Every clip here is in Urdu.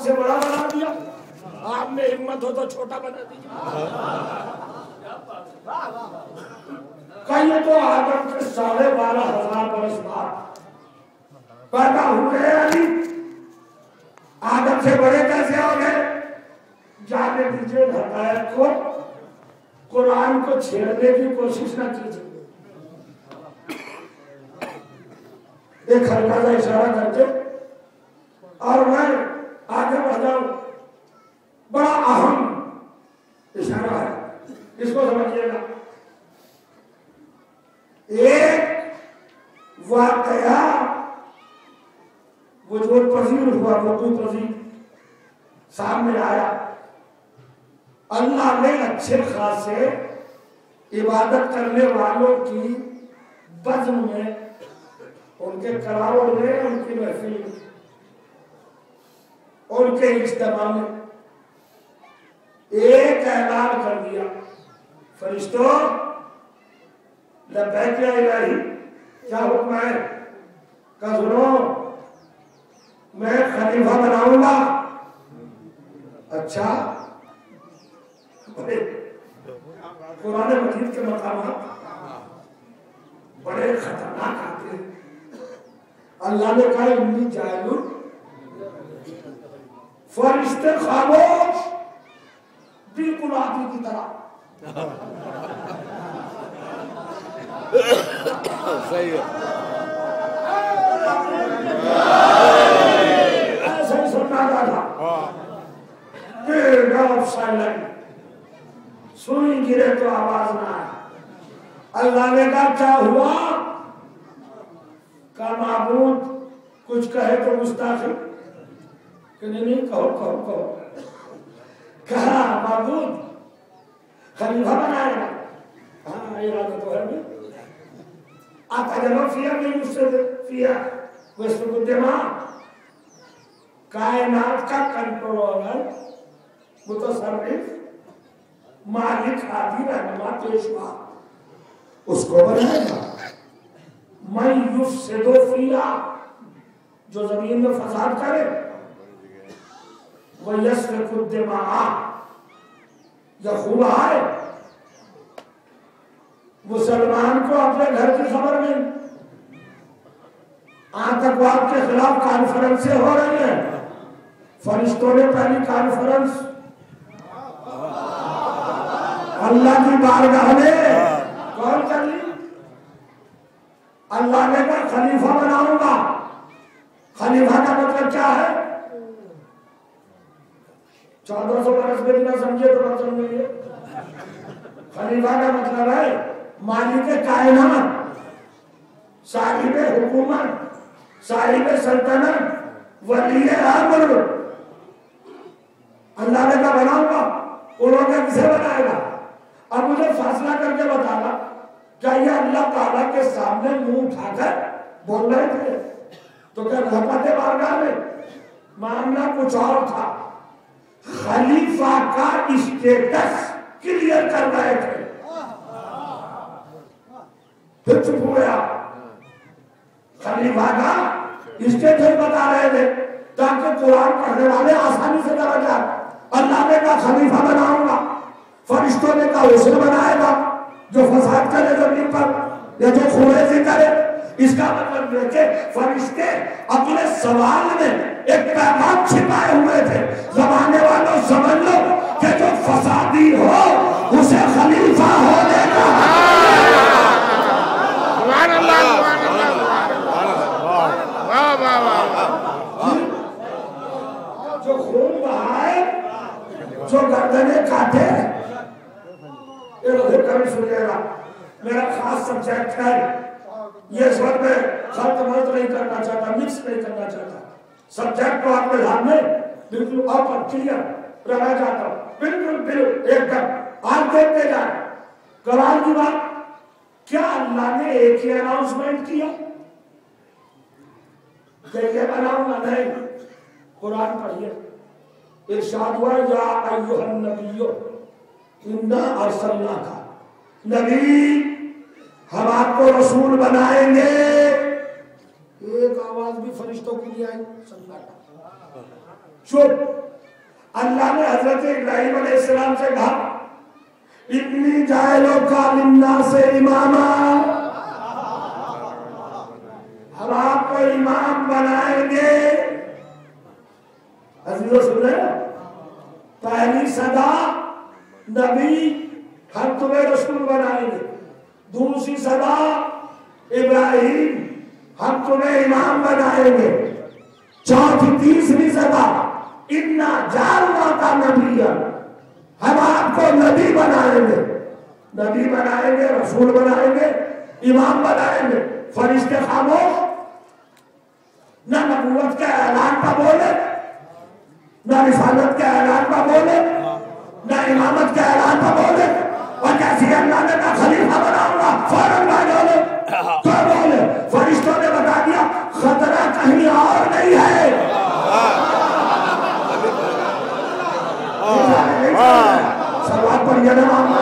سے بڑا بنا دیا، آپ نے ہمت ہو تو چھوٹا بنا دیا۔ کہیں تو آدم کے 12,500 برس بعد پیدا ہوئے علی، آدم سے بڑے کیسے ہو گئے؟ جانے دیجیے ہدایت کو، قرآن کو چھیڑنے کی کوشش نہ کیجیے۔ ایک ہلکا سا اشارہ کر کے اور میں آگے بڑھ جاؤں، بڑا اہم اشارہ ہے، اس کو سمجھیے گا۔ ایک واقعہ وجود پذیر ہوا، وقوع پذیر سامنے آیا۔ اللہ نے اچھے خاصے عبادت کرنے والوں کی بزم میں، ان کے کراوڑ میں، ان کی محفل میں، ان کے اجتماع میں ایک اعلان کر دیا، فرشتوں لبیک یا الہی، کیا حکم ہے؟ کہ سنو میں خلیفہ بناؤں گا۔ اچھا، قرآن مجید کے مقامات بڑے خطرناک آتے ہیں۔ اللہ نے کہا انی جاعل، فرشتے خاموش، بالکل آدمی کی طرح۔ صحیح ہے، ایسے ہی سننا تھا، پھر آف سائلنٹ، سنی گرے تو آواز نہ آئے۔ اللہ نے کہا کیا ہوا؟ کہ معبود کچھ کہے تو گستاخی، کہ نہیں کہو کہو کہو۔ کہا معبود خلیفہ بنائے گا؟ ہاں ارادہ تو ہے نہیں۔ اتجعل فیہا من یفسد فیہا ویسفک الدماء، کائنات کا کنٹرولر، متصرف، مالک، ہادی، رہنما، پیشوا، اس کو بنائے گا۔ من یفسد فیہا، جو زمین میں فساد کرے، ویسفک الدماء، یا خون آئے۔ مسلمان کو اپنے گھر کی خبر نہیں، آتنکواد کے خلاف کانفرنسیں ہو رہی ہیں، فرشتوں نے پہلی کانفرنس اللہ کی بارگاہ میں کون کر لی؟ اللہ نے کہا خلیفہ بناؤں گا۔ خلیفہ کا مطلب کیا ہے؟ 1400 برس میں بنا سمجھے تو مت سمجھے۔ خلیفہ کا مطلب ہے مالک کائنات، صاحب حکومت، صاحب سلطنت، ولی امر۔ اللہ نے کہا بناؤں گا، انہوں نے کسے بنائے گا؟ اب مجھے فیصلہ کر کے بتانا، کیا یہ اللہ تعالیٰ کے سامنے منہ اٹھا کر بول رہے تھے؟ تو کیا رحمت بارگاہ میں؟ معاملہ کچھ اور تھا، خلیفہ کا اسٹیٹس کلیئر کر رہے تھے۔ پھر چپ ہو گیا، خلیفہ کا اسٹیٹس بتا رہے تھے تاکہ قرآن پڑھنے والے آسانی سے سمجھ جائیں۔ اللہ نے کہا خلیفہ بناؤں گا، فرشتوں نے کہا اسے بنائے گا جو فساد کرے زمین پر، یا جو خوریزی کرے۔ اس کا مطلب یہ کہ فرشتے اپنے سوال میں ایک پیغام چھپائے ہوئے تھے، زمانے والوں سمجھ لو کہ جو فسادی ہو اسے خلیفہ ہونے کا۔ سبحان اللہ، سبحان اللہ، واہ واہ واہ۔ جو خون بہائے، جو گردنیں کاٹے، یہ لوگ کبھی سنیے گا، میرا خاص سبجیکٹ ہے یہ، اس وقت میں خلط ملط نہیں کرنا چاہتا، مکس نہیں کرنا چاہتا، سبجیکٹ کو آپ کے دھیان میں بالکل اوپن کلیئر رہنا چاہتا ہوں، بالکل ایک دم آپ دیکھتے جائیں۔ کمال کی بات، کیا اللہ نے ایک ہی اناؤنسمنٹ کیا کہ یہ بناؤں گا؟ نہیں، قرآن پڑھیے، ارشاد ہوا یا ایھا النبی انا ارسلناک، نبی ہم آپ کو رسول بنائیں گے۔ ایک آواز بھی فرشتوں کے لیے آئی، سناٹا۔ چپ. اللہ نے حضرت ابراہیم علیہ السلام سے کہا انی جاعلوکا للناس اماما، ہم آپ کو امام بنائیں گے. عزیزو سنے، پہلی صدا نبی، ہم تمہیں رسول بنائیں گے. دوسری صدا ابراہیم، ہم تمہیں امام بنائیں گے. چوتھی تیسری صدا انا جعلناک نبیا، ہم آپ کو نبی بنائیں گے. نبی بنائیں گے، رسول بنائیں گے، امام بنائیں گے. فرشتے خاموش، نہ نبوت کے اعلان کا بولے، نہ رسالت کے اعلان کا بولے، نہ امامت کے اعلان کا بولے. اور جیسے اللہ نے کہا خلیفہ بناؤں گا فوراً بولے تو بولے. فرشتوں نے بتا دیا خطرہ کہیں اور نہیں ہے. سوال پر یہ نام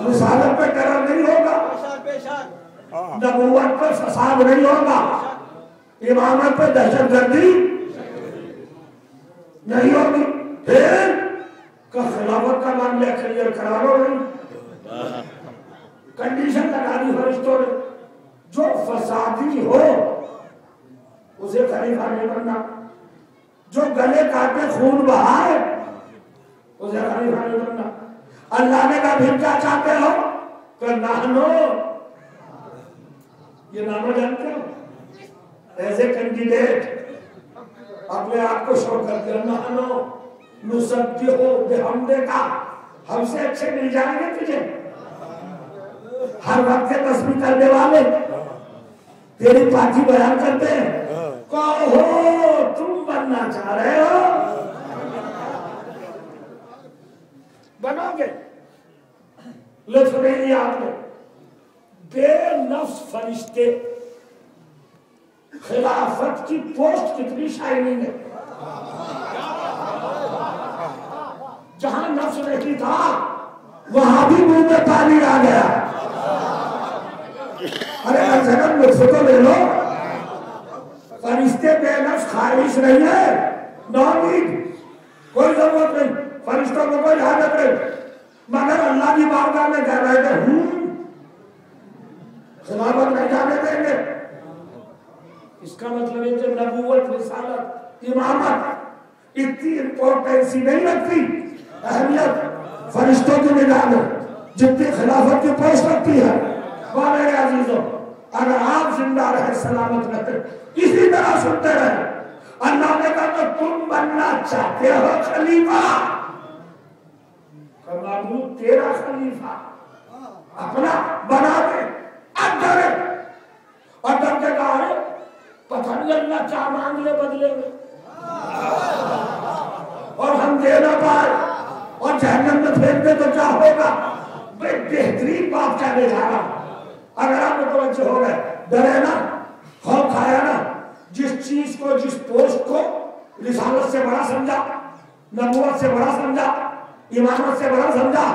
رسالت پہ ٹرر نہیں ہوگا، نبوت پہ فساد نہیں ہوگا، امامت پہ دہشت گردی نہیں ہوگی. پھر کہ خلافت کا معاملہ کلیئر کرا لو. نہیں، کنڈیشن لگا دی فرشتوں نے، جو فسادی ہو اسے خلیفہ نہیں بننا، جو گلے کاٹے خون بہائے اسے خلیفہ نہیں بننا. اللہ نے کہا پھر کیا چاہتے ہو؟ کہ نحنو، یہ نامہ جانتے ہو؟ ایز اے کینڈیڈیٹ اپنے آپ کو شو کر دیا، نحنو نسبحو بحمدک، ہم سے اچھے مل جائیں گے تجھے. ہر وقت کے تسبیح کرنے والے تیری پاکی بیان کرتے ہیں. کہو تم بننا چاہ رہے ہو، بنو گے. لطف نہیں لیا آپ نے. بے نفس فرشتے، خلافت کی پوسٹ کتنی شائننگ ہے. جہاں نفس نہیں تھا وہاں بھی منہ میں پانی آ گیا. ارے جنم لطف تو لے لو. فرشتے بے نفس خواہش نہیں ہے، نو نیڈ، کوئی ضرورت نہیں. فرشتوں کو کوئی حاجت نہیں، مگر اللہ کی بارگاہ میں کہہ رہے تھے خلافت نہیں جانے دیں گے. اس کا مطلب ہے کہ نبوت، رسالت، امامت اتنی امپورٹنسی نہیں رکھتی، اہمیت فرشتوں کی نگاہ میں جتنی خلافت کی پوسٹ رکھتی ہے. وہ میرے عزیزوں، اگر آپ زندہ رہے، سلامت رہتے، اسی طرح سنتے رہے. اللہ نے کہا تو تم بننا چاہتے ہو خلیفہ، معبود تیرا خلیفہ اپنا بنا دے. اب ڈرے اور ڈر کے کہا ہے پتہ نہیں اللہ کیا مانگ لے بدلے میں اور ہم دے نہ پائے اور جہنم میں پھینک دے تو کیا ہوگا. بہترین بات کہنے جا رہا. اگر آپ متوجہ ہو گئے، ڈرے نا، خوف کھایا نا، جس چیز کو، جس پوسٹ کو رسالت سے بڑا سمجھا، نبوت سے بڑا سمجھا، امامت سے بڑا سمجھا،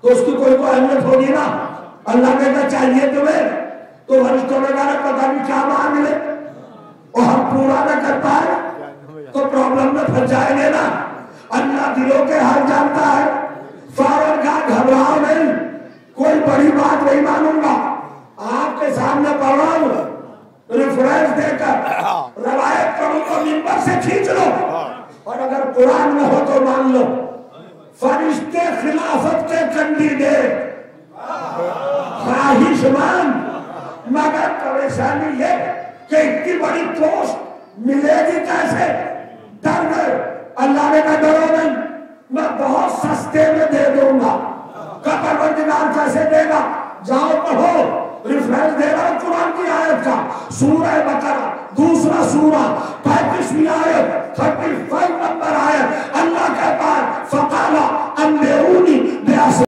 تو اس کی کوئی تو اہمیت ہوگی نا. اللہ نے کہا چاہیے تمہیں، تو فرشتوں نے کہا پتہ نہیں کیا مانگ لے اور ہم پورا نہ کر پائے تو پرابلم میں پھنس جائیں گے نا. اللہ دلوں کے حال جانتا ہے. فوراً کا گھبراؤ نہیں، کوئی بڑی بات نہیں مانوں گا. آپ کے سامنے پڑھ رہا ہوں، ریفرنس دے کر روایت کروں تو منبر سے کھینچ لو، اور اگر قرآن میں ہو تو مان لو. فرشتے خلافت کے کینڈیڈیٹ، خواہش مند، مگر پریشانی یہ کہ اتنی بڑی پوسٹ ملے گی کیسے. ڈر گئے. اللہ نے کہا ڈرو نہیں، میں بہت سستے میں دے دوں گا. کہ پروردگار کیسے دے گا؟ جاؤ پڑھو. ریفرنس دے رہا ہوں قرآن کی آیت کا، سورہ بقرہ دوسرا سورہ 35ویں آیت 35 نمبر آیت. اللہ کہتا ہے فقال انبئونی